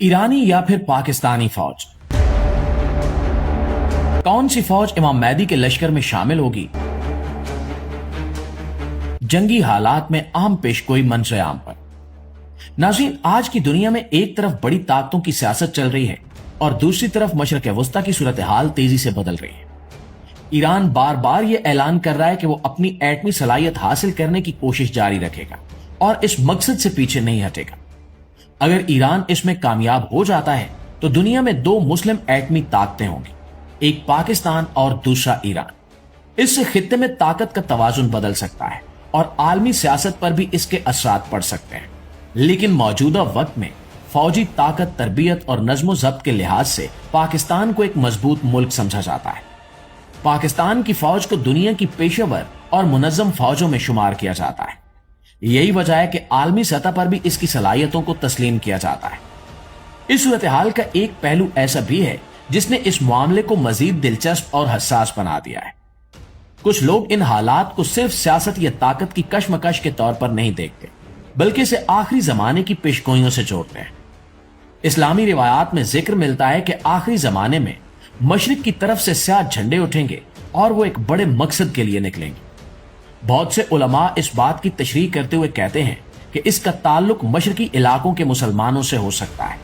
ईरानी या फिर पाकिस्तानी फौज, कौन सी फौज इमाम मेहदी के लश्कर में शामिल होगी? जंगी हालात में अहम पेशगोई मंजर आम पर। नाज़रीन, आज की दुनिया में एक तरफ बड़ी ताकतों की सियासत चल रही है और दूसरी तरफ मशरक़ वस्ता की सूरत हाल तेजी से बदल रही है। ईरान बार बार यह ऐलान कर रहा है कि वो अपनी एटमी सलाहियत हासिल करने की कोशिश जारी रखेगा और इस मकसद से पीछे नहीं हटेगा। अगर ईरान इसमें कामयाब हो जाता है तो दुनिया में दो मुस्लिम एटमी ताकतें होंगी, एक पाकिस्तान और दूसरा ईरान। इससे खित्ते में ताकत का तवाजुन बदल सकता है और आलमी सियासत पर भी इसके असरात पड़ सकते हैं। लेकिन मौजूदा वक्त में फौजी ताकत, तरबियत और नज्मो ज़ब्त के लिहाज से पाकिस्तान को एक मजबूत मुल्क समझा जाता है। पाकिस्तान की फौज को दुनिया की पेशेवर और मुनज़्ज़म फौजों में शुमार किया जाता है। यही वजह है कि आलमी सतह पर भी इसकी सलाहियतों को तस्लीम किया जाता है। इस सूरत हाल का एक पहलू ऐसा भी है जिसने इस मामले को मजीद दिलचस्प और हसास बना दिया है। कुछ लोग इन हालात को सिर्फ सियासत या ताकत की कशमकश के तौर पर नहीं देखते, बल्कि इसे आखिरी जमाने की पेशगोइयों से जोड़ते हैं। इस्लामी रिवायात में जिक्र मिलता है कि आखिरी जमाने में मशरिक की तरफ से स्याह झंडे उठेंगे और वो एक बड़े मकसद के लिए निकलेंगे। बहुत से उलमा इस बात की तशरीह करते हुए कहते हैं कि इसका ताल्लुक मशरकी इलाकों के मुसलमानों से हो सकता है।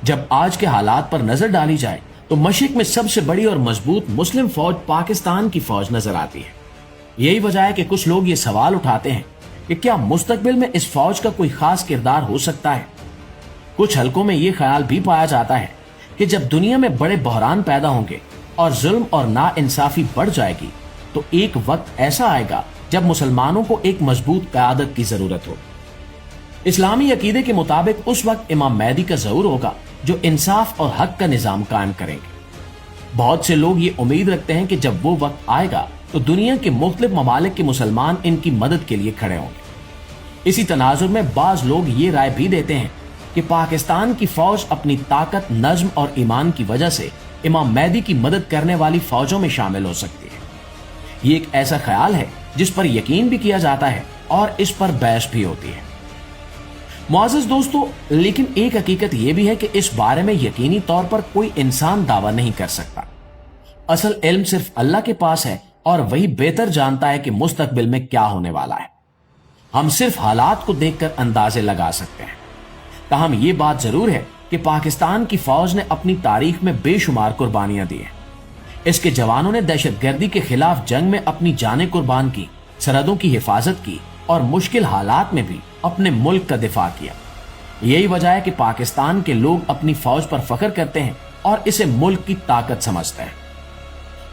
जब आज के हालात पर नजर डाली जाए तो मशरिक में सबसे बड़ी और मजबूत मुस्लिम फौज पाकिस्तान की फौज नजर आती है। यही वजह है कि कुछ लोग ये सवाल उठाते हैं कि क्या मुस्तकबिल में इस फौज का कोई खास किरदार हो सकता है। कुछ हलकों में यह ख्याल भी पाया जाता है कि जब दुनिया में बड़े बहरान पैदा होंगे और जुल्म और नाइंसाफी बढ़ जाएगी तो एक वक्त ऐसा आएगा जब मुसलमानों को एक मजबूत क़यादत की जरूरत हो। इस्लामी अकीदे के मुताबिक उस वक्त इमाम मेहदी का ज़हूर होगा जो इंसाफ और हक का निजाम कायम करेंगे। बहुत से लोग ये उम्मीद रखते हैं कि जब वो वक्त आएगा तो दुनिया के मुख्तलिफ ममालिक के मुसलमान इनकी मदद के लिए खड़े होंगे। इसी तनाजुर में बाज लोग ये राय भी देते हैं कि पाकिस्तान की फौज अपनी ताकत, नज्म और ईमान की वजह से इमाम मेहदी की मदद करने वाली फौजों में शामिल हो सकती है। ये एक ऐसा ख्याल है जिस पर यकीन भी किया जाता है और इस पर बहस भी होती है। मुआज़िज़ दोस्तों, लेकिन एक हकीकत यह भी है कि इस बारे में यकीनी तौर पर कोई इंसान दावा नहीं कर सकता। असल इल्म सिर्फ अल्लाह के पास है और वही बेहतर जानता है कि मुस्तकबिल में क्या होने वाला है। हम सिर्फ हालात को देखकर अंदाजे लगा सकते हैं। ताहम ये बात जरूर है कि पाकिस्तान की फौज ने अपनी तारीख में बेशुमार कुर्बानियां दी हैं। इसके जवानों ने दहशतगर्दी के खिलाफ जंग में अपनी जानें कुर्बान की, सरहदों की हिफाजत की और मुश्किल हालात में भी अपने मुल्क का दिफा किया। यही वजह है कि पाकिस्तान के लोग अपनी फौज पर फख्र करते हैं और इसे मुल्क की ताकत समझते हैं।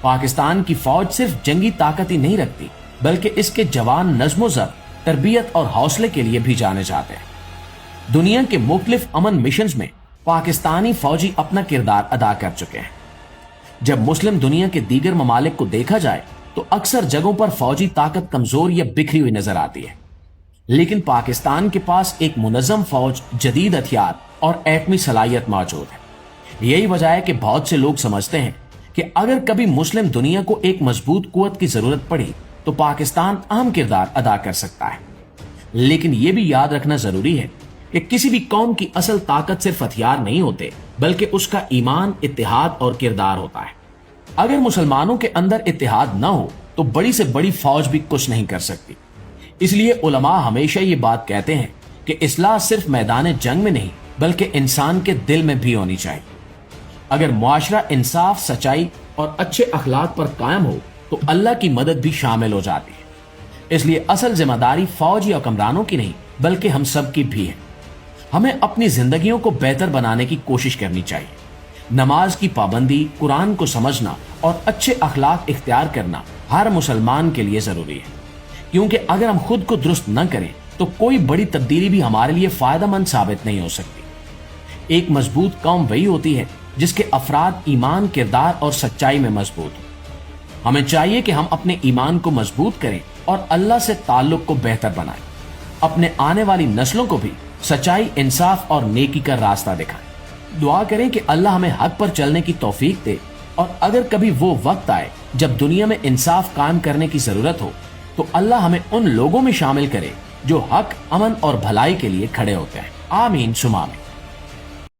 पाकिस्तान की फौज सिर्फ जंगी ताकत ही नहीं रखती, बल्कि इसके जवान नज्मो ज़ब्त, तरबियत और हौसले के लिए भी जाने जाते हैं। दुनिया के मुख्तलिफ अमन मिशन में पाकिस्तानी फौजी अपना किरदार अदा कर चुके हैं। जब मुस्लिम दुनिया के दीगर ममालिक को देखा जाए तो अक्सर जगहों पर फौजी ताकत कमजोर या बिखरी हुई नजर आती है, लेकिन पाकिस्तान के पास एक मुनज़्ज़म फौज, जदीद हथियार और एटमी सलाहियत मौजूद है। यही वजह है कि बहुत से लोग समझते हैं कि अगर कभी मुस्लिम दुनिया को एक मजबूत कुव्वत की जरूरत पड़ी तो पाकिस्तान अहम किरदार अदा कर सकता है। लेकिन यह भी याद रखना जरूरी है कि किसी भी कौम की असल ताकत सिर्फ हथियार नहीं होते, बल्कि उसका ईमान, इत्तेहाद और किरदार होता है। अगर मुसलमानों के अंदर इत्तेहाद न हो तो बड़ी से बड़ी फौज भी कुछ नहीं कर सकती। इसलिए उलमा हमेशा ये बात कहते हैं कि इस्लाह सिर्फ मैदान जंग में नहीं बल्कि इंसान के दिल में भी होनी चाहिए। अगर मुआशरा इंसाफ, सच्चाई और अच्छे अखलाक पर कायम हो तो अल्लाह की मदद भी शामिल हो जाती है। इसलिए असल जिम्मेदारी फौज या हुक्मरानों की नहीं बल्कि हम सब की भी है। हमें अपनी जिंदगियों को बेहतर बनाने की कोशिश करनी चाहिए। नमाज की पाबंदी, कुरान को समझना और अच्छे अखलाक इख्तियार करना हर मुसलमान के लिए जरूरी है, क्योंकि अगर हम खुद को दुरुस्त न करें तो कोई बड़ी तब्दीली भी हमारे लिए फायदेमंद साबित नहीं हो सकती। एक मजबूत कौम वही होती है जिसके अफराद ईमान, किरदार और सच्चाई में मजबूत हो। हमें चाहिए कि हम अपने ईमान को मजबूत करें और अल्लाह से ताल्लुक को बेहतर बनाएं। अपने आने वाली नस्लों को भी सच्चाई, इंसाफ और नेकी का रास्ता दिखाएं। दुआ करें कि अल्लाह हमें हक पर चलने की तौफीक दे और अगर कभी वो वक्त आए जब दुनिया में इंसाफ कायम करने की जरूरत हो तो अल्लाह हमें उन लोगों में शामिल करे जो हक, अमन और भलाई के लिए खड़े होते हैं। आमीन सुमा आमीन।